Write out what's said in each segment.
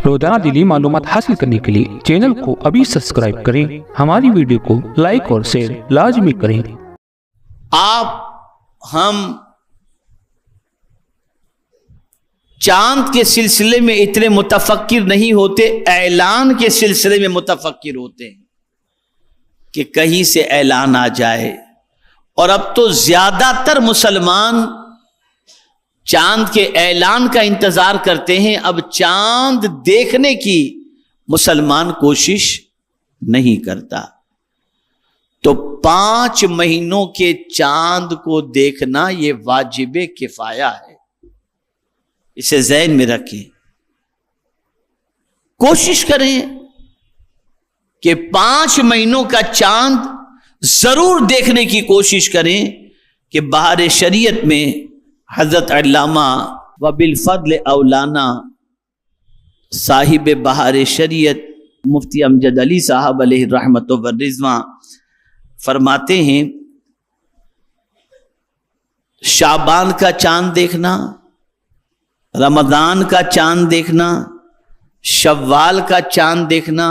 روزانہ دینی معلومات حاصل کرنے کے لیے چینل کو ابھی سبسکرائب کریں، ہماری ویڈیو کو لائک اور شیئر لازمی کریں۔ ہم چاند کے سلسلے میں اتنے متفکر نہیں ہوتے، اعلان کے سلسلے میں متفکر ہوتے ہیں کہ کہیں سے اعلان آ جائے۔ اور اب تو زیادہ تر مسلمان چاند کے اعلان کا انتظار کرتے ہیں، اب چاند دیکھنے کی مسلمان کوشش نہیں کرتا۔ تو 5 مہینوں کے چاند کو دیکھنا یہ واجب کفایہ ہے، اسے ذہن میں رکھیں۔ کوشش کریں کہ 5 مہینوں کا چاند ضرور دیکھنے کی کوشش کریں کہ بہار شریعت میں حضرت علامہ وبالفضل اولانا صاحب بہار شریعت مفتی امجد علی صاحب علیہ الرحمت والرضوان فرماتے ہیں، شعبان کا چاند دیکھنا، رمضان کا چاند دیکھنا، شوال کا چاند دیکھنا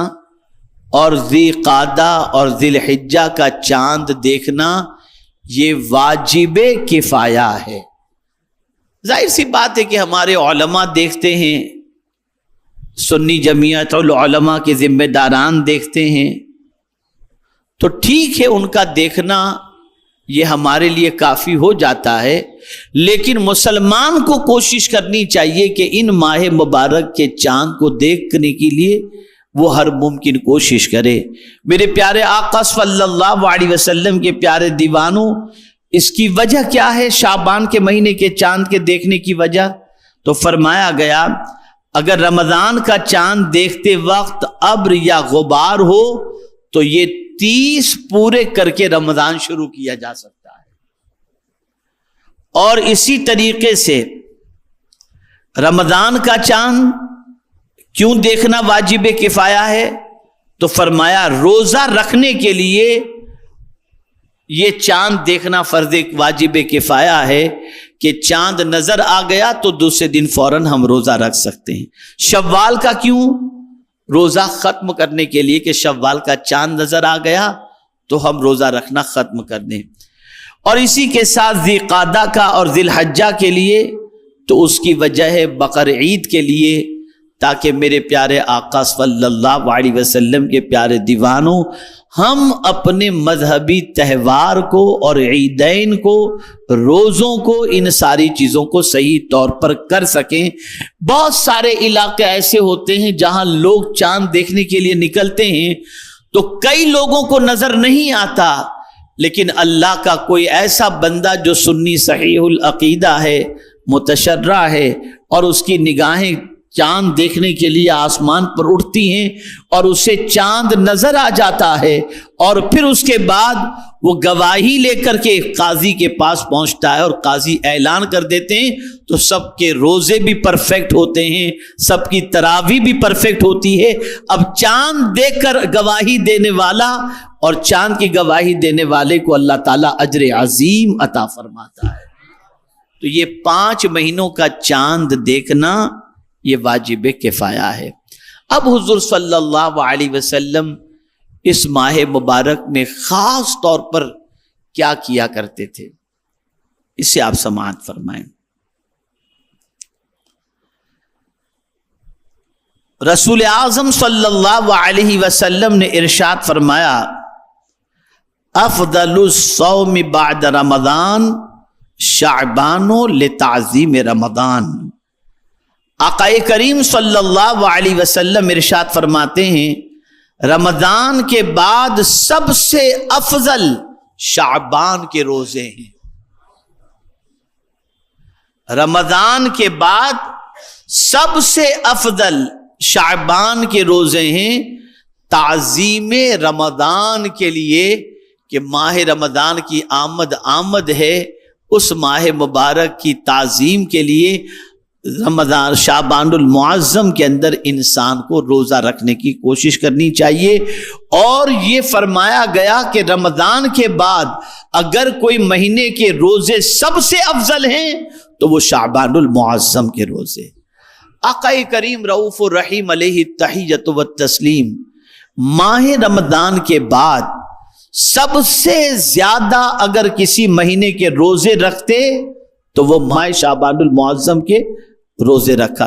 اور ذی قعدہ اور ذی الحجہ کا چاند دیکھنا یہ واجب کفایہ ہے۔ ظاہر سی بات ہے کہ ہمارے علماء دیکھتے ہیں، سنی جمعیت العلماء کے ذمہ داران دیکھتے ہیں، تو ٹھیک ہے، ان کا دیکھنا یہ ہمارے لیے کافی ہو جاتا ہے، لیکن مسلمان کو کوشش کرنی چاہیے کہ ان ماہ مبارک کے چاند کو دیکھنے کے لیے وہ ہر ممکن کوشش کرے۔ میرے پیارے آقا صلی اللہ علیہ وسلم کے پیارے دیوانوں، اس کی وجہ کیا ہے؟ شعبان کے مہینے کے چاند کے دیکھنے کی وجہ تو فرمایا گیا، اگر رمضان کا چاند دیکھتے وقت ابر یا غبار ہو تو یہ 30 پورے کر کے رمضان شروع کیا جا سکتا ہے۔ اور اسی طریقے سے رمضان کا چاند کیوں دیکھنا واجب کفایہ ہے؟ تو فرمایا روزہ رکھنے کے لیے یہ چاند دیکھنا فرض واجب کفایہ ہے کہ چاند نظر آ گیا تو دوسرے دن فوراً ہم روزہ رکھ سکتے ہیں۔ شوال کا کیوں؟ روزہ ختم کرنے کے لیے کہ شوال کا چاند نظر آ گیا تو ہم روزہ رکھنا ختم کر دیں۔ اور اسی کے ساتھ ذی قعدہ کا اور ذی الحجہ کے لیے تو اس کی وجہ ہے بقر عید کے لیے، تاکہ میرے پیارے آقا صلی اللہ علیہ وسلم کے پیارے دیوانوں، ہم اپنے مذہبی تہوار کو اور عیدین کو، روزوں کو، ان ساری چیزوں کو صحیح طور پر کر سکیں۔ بہت سارے علاقے ایسے ہوتے ہیں جہاں لوگ چاند دیکھنے کے لیے نکلتے ہیں تو کئی لوگوں کو نظر نہیں آتا، لیکن اللہ کا کوئی ایسا بندہ جو سنی صحیح العقیدہ ہے، متشرع ہے، اور اس کی نگاہیں چاند دیکھنے کے لیے آسمان پر اٹھتی ہیں اور اسے چاند نظر آ جاتا ہے، اور پھر اس کے بعد وہ گواہی لے کر کے قاضی کے پاس پہنچتا ہے اور قاضی اعلان کر دیتے ہیں، تو سب کے روزے بھی پرفیکٹ ہوتے ہیں، سب کی تراویح بھی پرفیکٹ ہوتی ہے۔ اب چاند دیکھ کر گواہی دینے والا اور چاند کی گواہی دینے والے کو اللہ تعالیٰ اجر عظیم عطا فرماتا ہے۔ تو یہ 5 مہینوں کا چاند دیکھنا یہ واجب کفایہ ہے۔ اب حضور صلی اللہ علیہ وسلم اس ماہ مبارک میں خاص طور پر کیا کیا کرتے تھے، اس سے آپ سماعت فرمائیں۔ رسول اعظم صلی اللہ علیہ وسلم نے ارشاد فرمایا، افضل الصوم بعد رمضان شعبان لتعظیم رمضان۔ آقا کریم صلی اللہ علیہ وسلم ارشاد فرماتے ہیں، رمضان کے بعد سب سے افضل شعبان کے روزے ہیں۔ رمضان کے بعد سب سے افضل شعبان کے روزے ہیں، تعظیم رمضان کے لیے کہ ماہ رمضان کی آمد ہے، اس ماہ مبارک کی تعظیم کے لیے رمضان شعبان المعظم کے اندر انسان کو روزہ رکھنے کی کوشش کرنی چاہیے۔ اور یہ فرمایا گیا کہ رمضان کے بعد اگر کوئی مہینے کے روزے سب سے افضل ہیں تو وہ شعبان المعظم کے روزے۔ آقا کریم رؤوف الرحیم علیہ التحیۃ والتسلیم ماہ رمضان کے بعد سب سے زیادہ اگر کسی مہینے کے روزے رکھتے تو وہ ماہ شعبان المعظم کے روزے رکھا